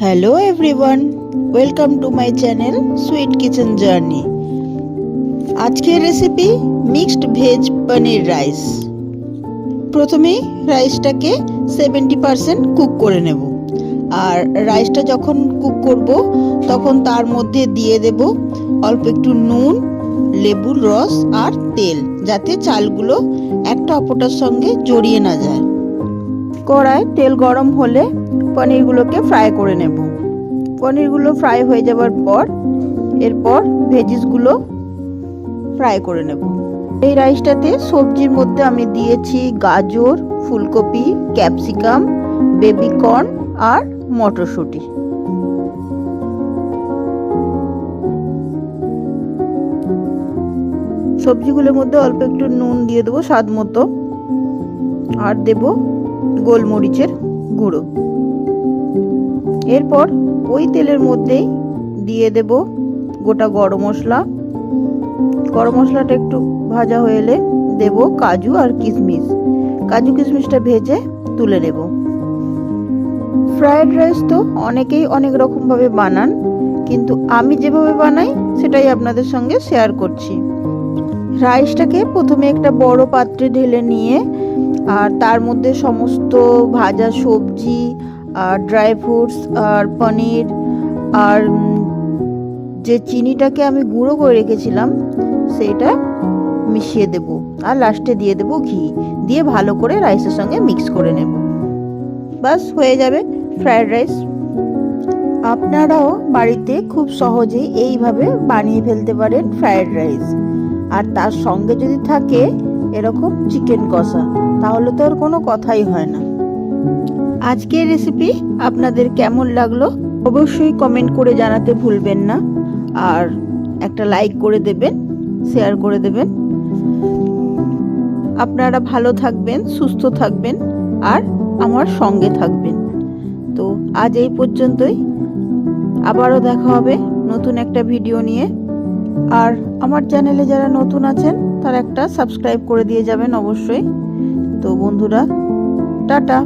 Hello everyone, welcome to my channel sweet kitchen journey. আজকের recipe mixed veg পনির rice. প্রথমে রাইসটাকে 70% cook করে নেব। আর রাইসটা যখন কুক করব তখন তার মধ্যে দিয়ে দেব অল্প একটু নুন, লেবুর রস আর তেল, যাতে চালগুলো একটা অপরটার সঙ্গে জড়িয়ে না যায়। কড়ায় তেল গরম হলে পনিরগুলোকে ফ্রাই করে নেব। পনিরগুলো ফ্রাই হয়ে যাওয়ার পর এরপর ভেজিসগুলো ফ্রাই করে নেব। এই রাইসটাতে সবজির মধ্যে আমি দিয়েছি গাজর, ফুলকপি, ক্যাপসিকাম, বেবি কর্ন আর মটরশুঁটি। সবজিগুলোর মধ্যে অল্প একটু নুন দিয়ে দেবো স্বাদ মতো, আর দেব গোলমরিচের গুঁড়ো। এরপর ওই তেলের মধ্যেই দিয়ে দেব গোটা গরম মশলা। গরম মশলাটা একটু ভাজা হয়ে এলে দেব কাজু আর কিশমিশ। কাজু কিশমিশটা ভেজে তুলে নেব। ফ্রায়েড রাইস তো অনেকেই অনেক রকমভাবে বানান, কিন্তু আমি যেভাবে বানাই সেটাই আপনাদের সঙ্গে শেয়ার করছি। রাইসটাকে প্রথমে একটা বড় পাত্রে ঢেলে নিয়ে আর তার মধ্যে সমস্ত ভাজা সবজি আর ড্রাই ফ্রুটস আর পনির আর যে চিনিটাকে আমি গুঁড়ো করে রেখেছিলাম সেইটা মিশিয়ে দেব, আর লাস্টে দিয়ে দেব ঘি, দিয়ে ভালো করে রাইসের সঙ্গে মিক্স করে নেব। বাস হয়ে যাবে ফ্রায়েড রাইস। আপনারাও বাড়িতে খুব সহজেই এইভাবে বানিয়ে ফেলতে পারেন ফ্রায়েড রাইস। আর তার সঙ্গে যদি থাকে এরকম চিকেন কষা, তাহলে তো আর কোনো কথাই হয় না। আজকের রেসিপি আপনাদের কেমন লাগলো অবশ্যই কমেন্ট করে জানাতে ভুলবেন না, আর একটা লাইক করে দেবেন, শেয়ার করে দেবেন। আপনারা ভালো থাকবেন, সুস্থ থাকবেন আর আমার সঙ্গে থাকবেন। তো আজ এই পর্যন্তই, আবারও দেখা হবে নতুন একটা ভিডিও নিয়ে। আর আমার চ্যানেলে যারা নতুন আছেন তারা একটা সাবস্ক্রাইব করে দিয়ে যাবেন অবশ্যই। তো বন্ধুরা, টাটা।